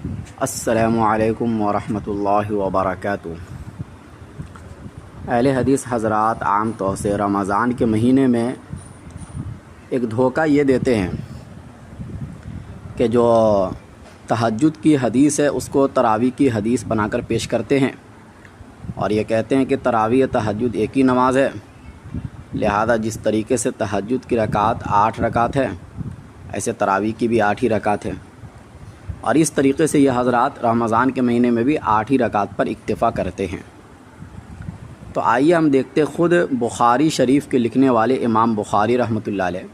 السلام علیکم ورحمۃ اللہ وبرکاتہ۔ اہل حدیث حضرات عام طور سے رمضان کے مہینے میں ایک دھوکہ یہ دیتے ہیں کہ جو تہجد کی حدیث ہے اس کو تراویح کی حدیث بنا کر پیش کرتے ہیں، اور یہ کہتے ہیں کہ تراویح تہجد ایک ہی نماز ہے، لہذا جس طریقے سے تہجد کی رکعت 8 رکعت ہے ایسے تراویح کی بھی 8 ہی رکعت ہے، اور اس طریقے سے یہ حضرات رمضان کے مہینے میں بھی 8 ہی رکعت پر اکتفا کرتے ہیں۔ تو آئیے ہم دیکھتے خود بخاری شریف کے لکھنے والے امام بخاری رحمۃ اللہ علیہ،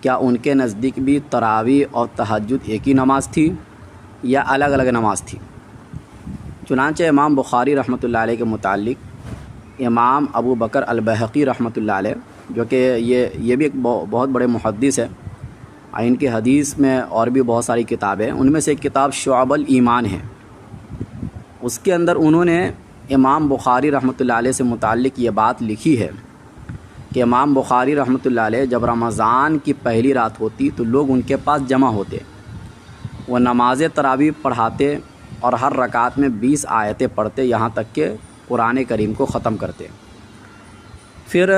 کیا ان کے نزدیک بھی تراویح اور تہجد ایک ہی نماز تھی یا الگ الگ نماز تھی؟ چنانچہ امام بخاری رحمۃ اللہ علیہ کے متعلق امام ابو بکر البیہقی رحمۃ اللہ علیہ، جو کہ یہ بھی ایک بہت بڑے محدث ہے، ان کی حدیث میں اور بھی بہت ساری کتابیں ہیں، ان میں سے ایک کتاب شعب الایمان ہے، اس کے اندر انہوں نے امام بخاری رحمۃ اللہ علیہ سے متعلق یہ بات لکھی ہے کہ امام بخاری رحمۃ اللہ علیہ جب رمضان کی پہلی رات ہوتی تو لوگ ان کے پاس جمع ہوتے، وہ نماز تراویح پڑھاتے اور ہر رکعت میں 20 آیتیں پڑھتے، یہاں تک کہ قرآن کریم کو ختم کرتے۔ پھر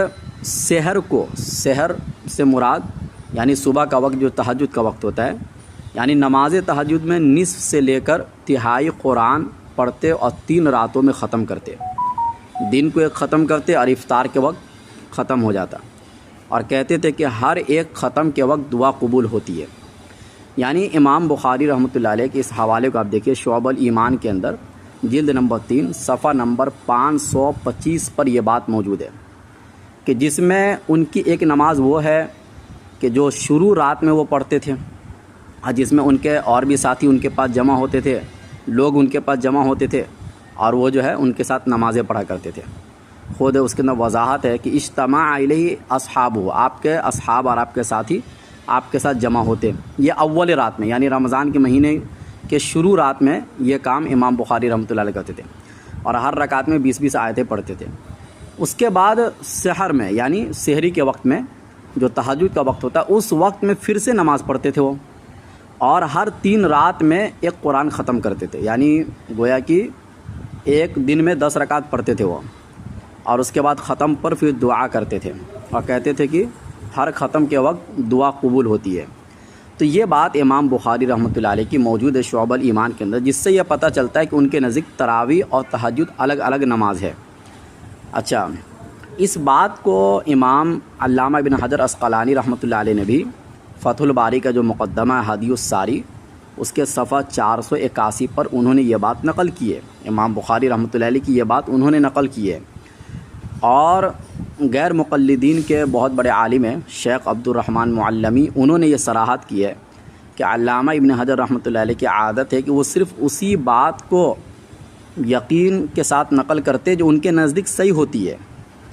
سحر سے مراد یعنی صبح کا وقت جو تہجد کا وقت ہوتا ہے، یعنی نماز تہجد میں نصف سے لے کر تہائی قرآن پڑھتے اور 3 راتوں میں ختم کرتے، دن کو ایک ختم کرتے اور افطار کے وقت ختم ہو جاتا، اور کہتے تھے کہ ہر ایک ختم کے وقت دعا قبول ہوتی ہے۔ یعنی امام بخاری رحمۃ اللہ علیہ کے اس حوالے کو آپ دیکھیے، شعب الایمان کے اندر جلد نمبر 3 صفحہ نمبر 525 پر یہ بات موجود ہے کہ جس میں ان کی ایک نماز وہ ہے کہ جو شروع رات میں وہ پڑھتے تھے، اور جس میں ان کے اور بھی ساتھی ان کے پاس جمع ہوتے تھے، لوگ ان کے پاس جمع ہوتے تھے اور وہ جو ہے ان کے ساتھ نمازیں پڑھا کرتے تھے۔ خود اس کے اندر وضاحت ہے کہ اجتماع علیہ اصحاب، آپ کے اصحاب اور آپ کے ساتھی آپ کے ساتھ جمع ہوتے، یہ اول رات میں یعنی رمضان کے مہینے کے شروع رات میں یہ کام امام بخاری رحمۃ اللہ علیہ کرتے تھے، اور ہر رکعت میں 20 آیتیں پڑھتے تھے۔ اس کے بعد سحر میں یعنی سحری کے وقت میں جو تہجد کا وقت ہوتا ہے اس وقت میں پھر سے نماز پڑھتے تھے وہ، اور ہر 3 رات میں ایک قرآن ختم کرتے تھے، یعنی گویا کہ ایک دن میں 10 رکعت پڑھتے تھے وہ، اور اس کے بعد ختم پر پھر دعا کرتے تھے اور کہتے تھے کہ ہر ختم کے وقت دعا قبول ہوتی ہے۔ تو یہ بات امام بخاری رحمۃ اللہ علیہ کی موجود ہے شعب الایمان کے اندر، جس سے یہ پتہ چلتا ہے کہ ان کے نزدیک تراویح اور تہجد الگ الگ نماز ہے۔ اچھا، اس بات کو امام علامہ ابن حجر عسقلانی رحمۃ اللہ علیہ نے بھی فتح الباری کا جو مقدمہ ہے ہدی الساری، اس کے صفحہ 481 پر انہوں نے یہ بات نقل کی ہے، امام بخاری رحمۃ اللہ علیہ کی یہ بات انہوں نے نقل کی ہے۔ اور غیر مقلدین کے بہت بڑے عالم ہیں شیخ عبد الرحمن معلمی، انہوں نے یہ صراحت کی ہے کہ علامہ ابن حجر رحمۃ اللہ علیہ کی عادت ہے کہ وہ صرف اسی بات کو یقین کے ساتھ نقل کرتے جو ان کے نزدیک صحیح ہوتی ہے،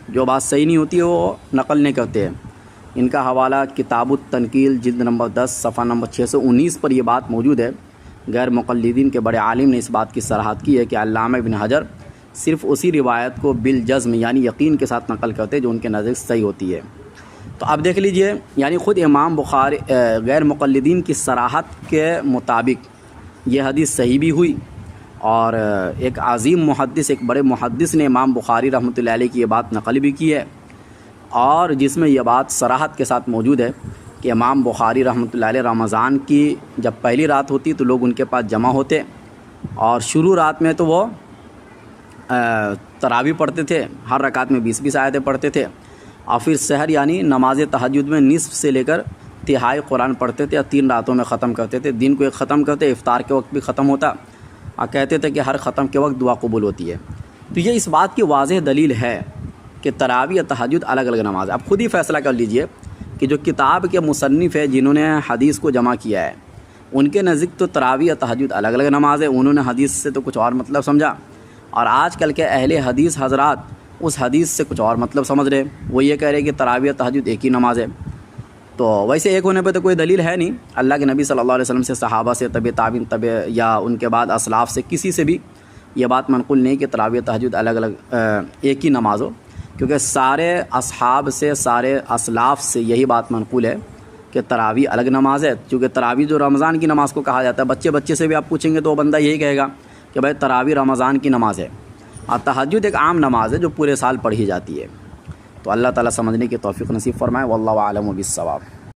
جو بات صحیح نہیں ہوتی ہے وہ نقل نہیں کرتے ہیں۔ ان کا حوالہ کتاب التنقیل جلد نمبر 10 صفحہ نمبر 619 پر یہ بات موجود ہے۔ غیر مقلدین کے بڑے عالم نے اس بات کی صراحت کی ہے کہ علامہ ابن حجر صرف اسی روایت کو بالجزم یعنی یقین کے ساتھ نقل کرتے جو ان کے نزدیک صحیح ہوتی ہے۔ تو اب دیکھ لیجئے، یعنی خود امام بخاری غیر مقلدین کی صراحت کے مطابق یہ حدیث صحیح بھی ہوئی، اور ایک عظیم محدث، ایک بڑے محدث نے امام بخاری رحمۃ اللہ علیہ کی یہ بات نقل بھی کی ہے، اور جس میں یہ بات صراحت کے ساتھ موجود ہے کہ امام بخاری رحمۃ اللہ علیہ رمضان کی جب پہلی رات ہوتی تو لوگ ان کے پاس جمع ہوتے، اور شروع رات میں تو وہ تراویح پڑھتے تھے، ہر رکعت میں 20 آیتیں پڑھتے تھے، اور پھر سحر یعنی نماز تہجد میں نصف سے لے کر تہائی قرآن پڑھتے تھے اور 3 راتوں میں ختم کرتے تھے، دن کو ایک ختم کرتے، افطار کے وقت بھی ختم ہوتا، اور کہتے تھے کہ ہر ختم کے وقت دعا قبول ہوتی ہے۔ تو یہ اس بات کی واضح دلیل ہے کہ تراویح اور تہجد الگ الگ نماز ہے۔ اب خود ہی فیصلہ کر لیجئے کہ جو کتاب کے مصنف ہے جنہوں نے حدیث کو جمع کیا ہے، ان کے نزدیک تو تراویح اور تہجد الگ الگ نماز ہے، انہوں نے حدیث سے تو کچھ اور مطلب سمجھا، اور آج کل کے اہل حدیث حضرات اس حدیث سے کچھ اور مطلب سمجھ رہے، وہ یہ کہہ رہے کہ تراویح اور تہجد ایک ہی نماز ہے۔ تو ویسے ایک ہونے پہ تو کوئی دلیل ہے نہیں، اللہ کے نبی صلی اللہ علیہ وسلم سے، صحابہ سے، طب تابعین یا ان کے بعد اسلاف سے کسی سے بھی یہ بات منقول نہیں کہ تراویح تہجد الگ الگ ایک ہی نماز ہو، کیونکہ سارے اصحاب سے، سارے اسلاف سے یہی بات منقول ہے کہ تراویح الگ نماز ہے، چونکہ تراویح جو رمضان کی نماز کو کہا جاتا ہے، بچے سے بھی آپ پوچھیں گے تو وہ بندہ یہی کہے گا کہ بھائی تراویح رمضان کی نماز ہے، اور تہجد ایک عام نماز ہے جو پورے سال پڑھی جاتی ہے۔ تو اللہ تعالیٰ سمجھنے کی توفیق نصیب فرمائے، واللہ اعلم بالصواب۔